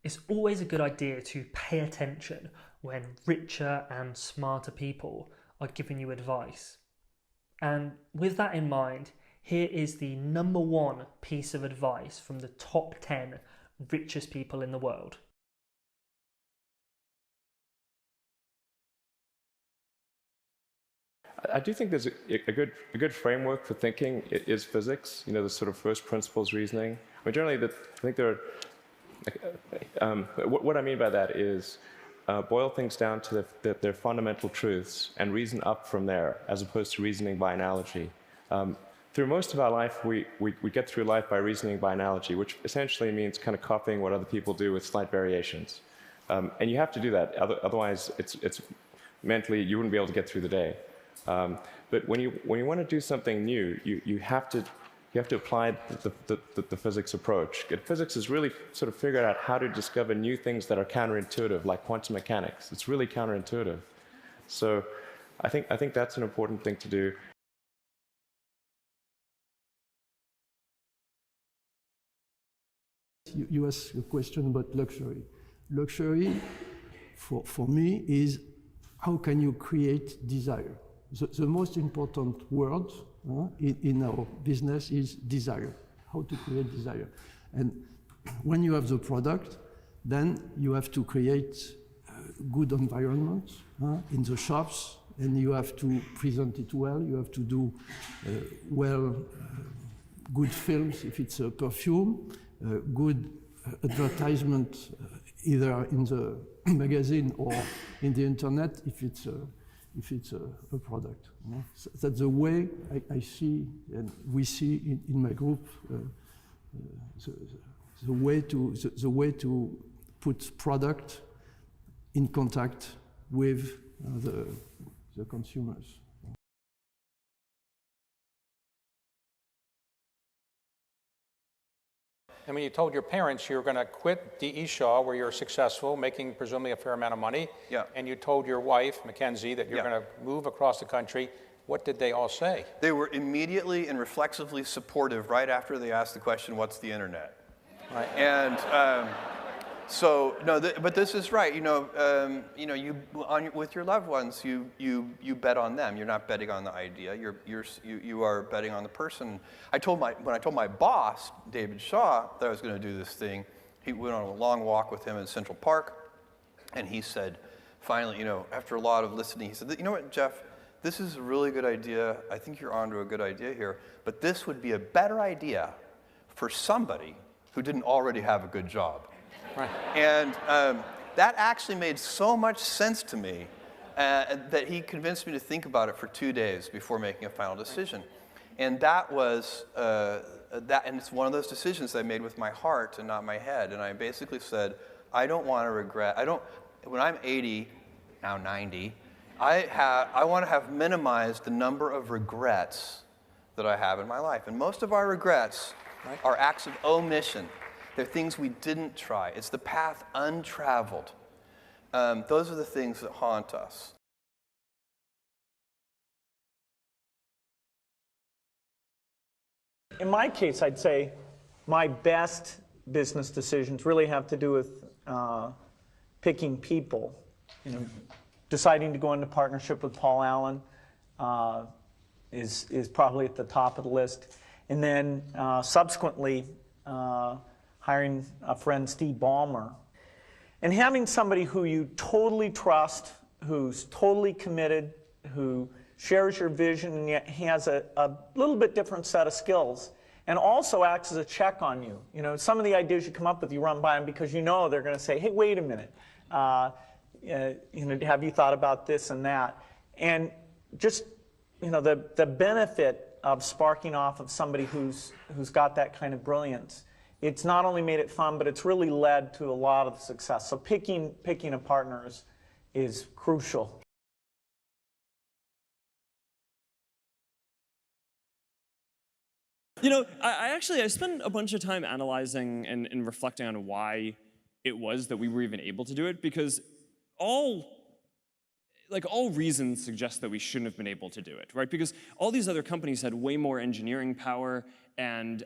It's always a good idea to pay attention when richer and smarter people are giving you advice. And with that in mind, here is the #1 piece of advice from the top 10 richest people in the world. I do think there's a good framework for thinking is physics, you know, the sort of first principles reasoning. I mean, generally, I think there are, what I mean by that is boil things down to their fundamental truths and reason up from there, as opposed to reasoning by analogy. Through most of our life, we get through life by reasoning by analogy, which essentially means kind of copying what other people do with slight variations. And you have to do that, otherwise it's mentally, you wouldn't be able to get through the day. But when you want to do something new, you have to apply the physics approach. Physics has really sort of figured out how to discover new things that are counterintuitive, like quantum mechanics. It's really counterintuitive. So I think that's an important thing to do. You asked a question about luxury. Luxury, for me, is how can you create desire? The most important word in our business is desire, how to create desire. And when you have the product, then you have to create a good environment in the shops, and you have to present it well, you have to do good films if it's a perfume, good advertisement either in the magazine or in the internet if it's a product. So that's the way I see, and we see in my group, the way to put product in contact with the consumers. And when you told your parents you were going to quit D.E. Shaw, where you're successful, making presumably a fair amount of money, yeah. And you told your wife, Mackenzie, that you're yeah. going to move across the country, what did they all say? They were immediately and reflexively supportive right after they asked the question, what's the internet? Right. And so, no, but this is right. With your loved ones, you bet on them. You're not betting on the idea. You are betting on the person. When I told my boss, David Shaw, that I was going to do this thing, he went on a long walk with him in Central Park, and he said, finally, after a lot of listening, he said, you know what, Jeff, this is a really good idea. I think you're onto a good idea here, but this would be a better idea for somebody who didn't already have a good job. Right. And that actually made so much sense to me that he convinced me to think about it for 2 days before making a final decision. And that was, and it's one of those decisions I made with my heart and not my head. And I basically said, I don't want to regret, when I'm 80, now 90, I want to have minimized the number of regrets that I have in my life. And most of our regrets are acts of omission. They're things we didn't try. It's the path untraveled. Those are the things that haunt us. In my case, I'd say my best business decisions really have to do with picking people. Deciding to go into partnership with Paul Allen is probably at the top of the list. And then subsequently, hiring a friend, Steve Ballmer, and having somebody who you totally trust, who's totally committed, who shares your vision and yet has a little bit different set of skills, and also acts as a check on you. Some of the ideas you come up with, you run by them because they're going to say, hey, wait a minute, have you thought about this and that? And just, the benefit of sparking off of somebody who's got that kind of brilliance, it's not only made it fun, but it's really led to a lot of the success. So picking a partner is crucial. I spent a bunch of time analyzing and reflecting on why it was that we were even able to do it, because all reasons suggest that we shouldn't have been able to do it, right? Because all these other companies had way more engineering power and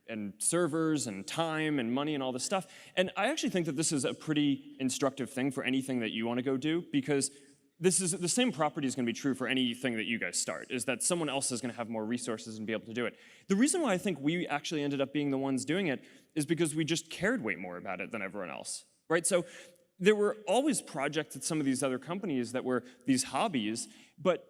and servers and time and money and all this stuff. And I actually think that this is a pretty instructive thing for anything that you want to go do, because this is the same property is going to be true for anything that you guys start, is that someone else is going to have more resources and be able to do it. The reason why I think we actually ended up being the ones doing it is because we just cared way more about it than everyone else, right? So there were always projects at some of these other companies that were these hobbies, but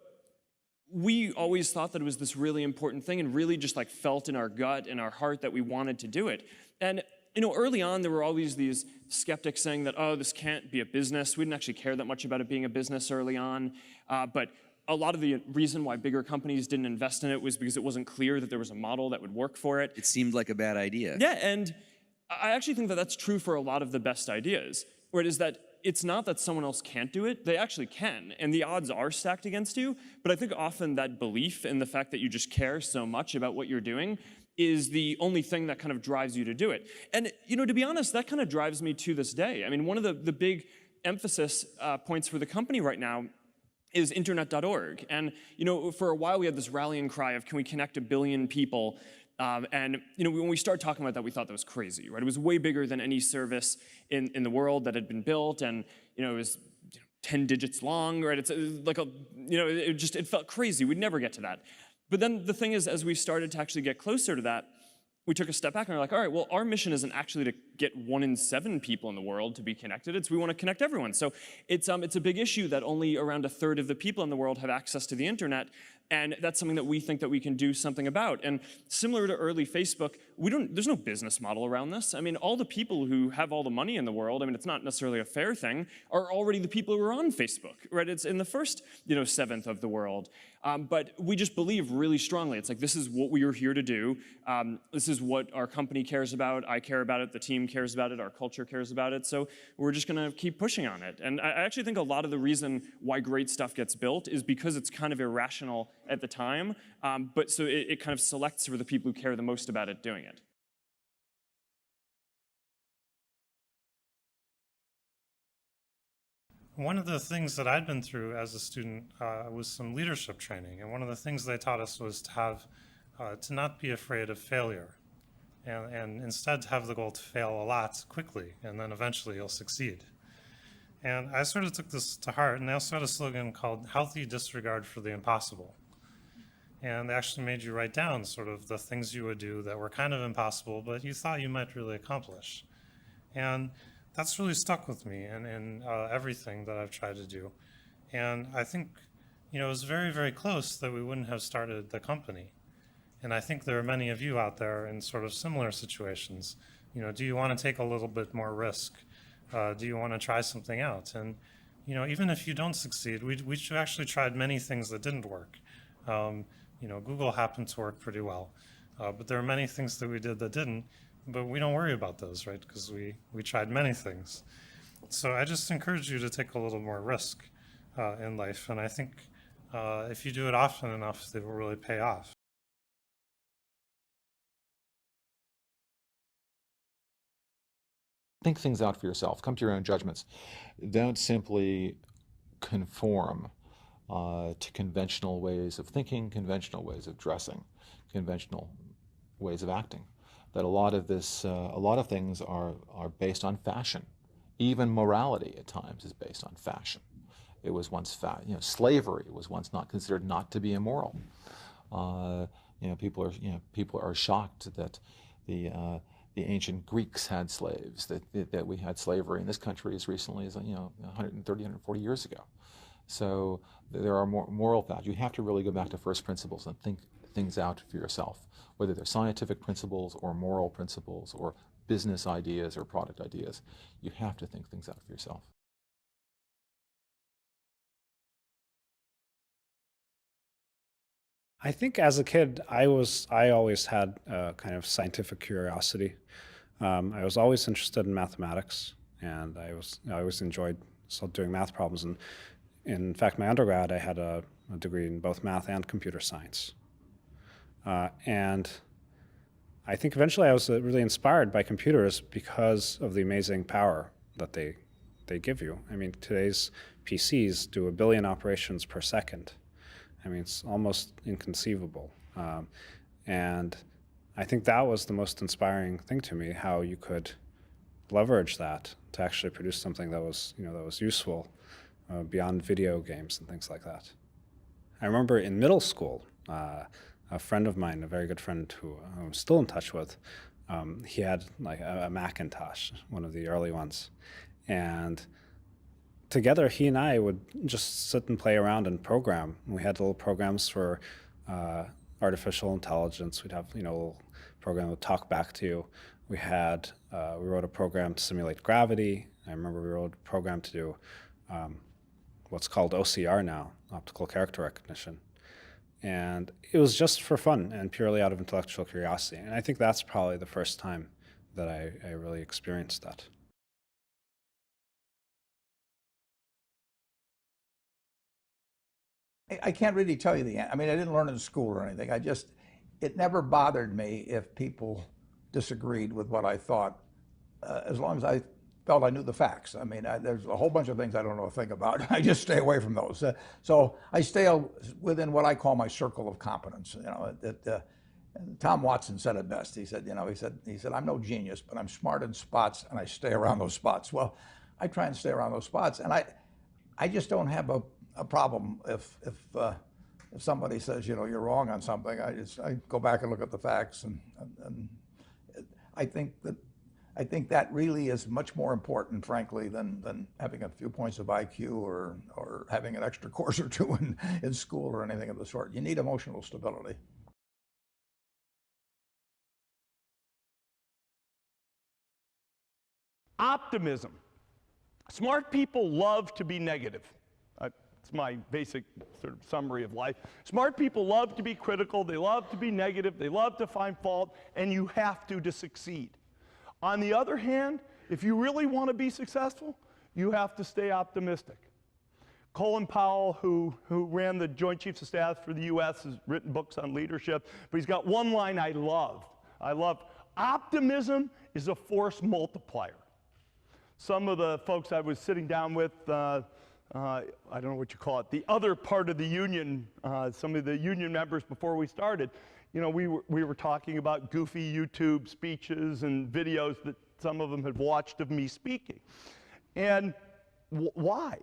we always thought that it was this really important thing and really just like felt in our gut and our heart that we wanted to do it. And early on, there were always these skeptics saying that, oh, this can't be a business. We didn't actually care that much about it being a business early on. But a lot of the reason why bigger companies didn't invest in it was because it wasn't clear that there was a model that would work for it. It seemed like a bad idea. Yeah, and I actually think that that's true for a lot of the best ideas, where it is that it's not that someone else can't do it, they actually can, and the odds are stacked against you, but I think often that belief in the fact that you just care so much about what you're doing is the only thing that kind of drives you to do it. And to be honest, that kind of drives me to this day. I mean, one of the big emphasis points for the company right now is internet.org. And for a while we had this rallying cry of, can we connect 1 billion people? And when we started talking about that, we thought that was crazy, right? It was way bigger than any service in the world that had been built, and it was 10 digits long, right? It's like it felt crazy. We'd never get to that. But then the thing is, as we started to actually get closer to that, we took a step back and we're like, all right, well, our mission isn't actually to get 1 in 7 people in the world to be connected. It's we want to connect everyone. So it's a big issue that only around 1/3 of the people in the world have access to the internet. And that's something that we think that we can do something about. And similar to early Facebook, there's no business model around this. I mean, all the people who have all the money in the world, I mean, it's not necessarily a fair thing, are already the people who are on Facebook, right? It's in the first, 1/7 of the world. But we just believe really strongly. It's like, this is what we are here to do. This is what our company cares about. I care about it. The team cares about it. Our culture cares about it. So we're just going to keep pushing on it. And I actually think a lot of the reason why great stuff gets built is because it's kind of irrational at the time. But so it kind of selects for the people who care the most about it doing it. One of the things that I'd been through as a student was some leadership training, and one of the things they taught us was to not be afraid of failure, and instead to have the goal to fail a lot quickly, and then eventually you'll succeed. And I sort of took this to heart, and they also had a slogan called "Healthy Disregard for the Impossible." And they actually made you write down sort of the things you would do that were kind of impossible, but you thought you might really accomplish. And that's really stuck with me in everything that I've tried to do. And I think, it was very, very close that we wouldn't have started the company. And I think there are many of you out there in sort of similar situations. Do you want to take a little bit more risk? Do you want to try something out? And, even if you don't succeed, we actually tried many things that didn't work. Google happened to work pretty well, but there are many things that we did that didn't. But we don't worry about those, right? Because we tried many things. So I just encourage you to take a little more risk in life. And I think if you do it often enough, it will really pay off. Think things out for yourself. Come to your own judgments. Don't simply conform to conventional ways of thinking, conventional ways of dressing, conventional ways of acting. That a lot of things are based on fashion. Even morality at times is based on fashion. It was once slavery was once not considered not to be immoral. People are shocked that the ancient Greeks had slaves, that we had slavery in this country as recently as 130, 140 years ago. So there are moral facts. You have to really go back to first principles and think things out for yourself, whether they're scientific principles or moral principles or business ideas or product ideas. You have to think things out for yourself. I think as a kid, I always had a kind of scientific curiosity. I was always interested in mathematics, and I always enjoyed doing math problems. And in fact, my undergrad, I had a degree in both math and computer science. And I think eventually I was really inspired by computers because of the amazing power that they give you. I mean, today's PCs do 1 billion operations per second. I mean, it's almost inconceivable. And I think that was the most inspiring thing to me, how you could leverage that to actually produce something that was, that was useful beyond video games and things like that. I remember in middle school, a friend of mine, a very good friend who I'm still in touch with, he had like a Macintosh, one of the early ones. And together, he and I would just sit and play around and program. We had little programs for artificial intelligence. We'd have, a little program that would talk back to you. We wrote a program to simulate gravity. I remember we wrote a program to do what's called OCR now, optical character recognition. And it was just for fun and purely out of intellectual curiosity. And I think that's probably the first time that I really experienced that. I can't really tell you the answer. I mean, I didn't learn in school or anything. It never bothered me if people disagreed with what I thought, as long as I felt I knew the facts. I mean, there's a whole bunch of things I don't know a thing about. I just stay away from those. So I stay within what I call my circle of competence. Tom Watson said it best. He said, I'm no genius, but I'm smart in spots, and I stay around those spots. Well, I try and stay around those spots, and I just don't have a problem if somebody says, you're wrong on something. I go back and look at the facts, and I think that really is much more important, frankly, than having a few points of IQ or having an extra course or two in school or anything of the sort. You need emotional stability. Optimism. Smart people love to be negative. It's my basic sort of summary of life. Smart people love to be critical, they love to be negative, they love to find fault, and you have to succeed. On the other hand, if you really want to be successful, you have to stay optimistic. Colin Powell, who ran the Joint Chiefs of Staff for the US, has written books on leadership, but he's got one line I love. Optimism is a force multiplier. Some of the folks I was sitting down with, I don't know what you call it, the other part of the union, some of the union members before we started, we were talking about goofy YouTube speeches and videos that some of them had watched of me speaking. And why?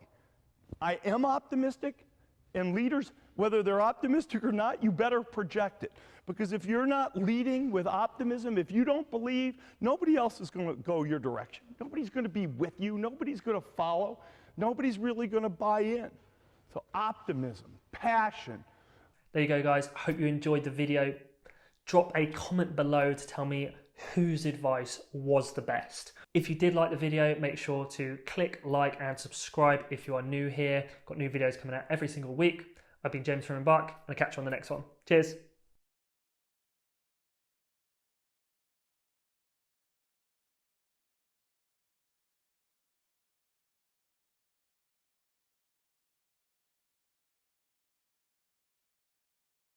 I am optimistic, and leaders, whether they're optimistic or not, you better project it. Because if you're not leading with optimism, if you don't believe, nobody else is going to go your direction. Nobody's going to be with you. Nobody's going to follow. Nobody's really going to buy in. So optimism, passion. There you go, guys. I hope you enjoyed the video. Drop a comment below to tell me whose advice was the best. If you did like the video, make sure to click like and subscribe if you are new here. Got new videos coming out every single week. I've been James from Embark, and I'll catch you on the next one. Cheers.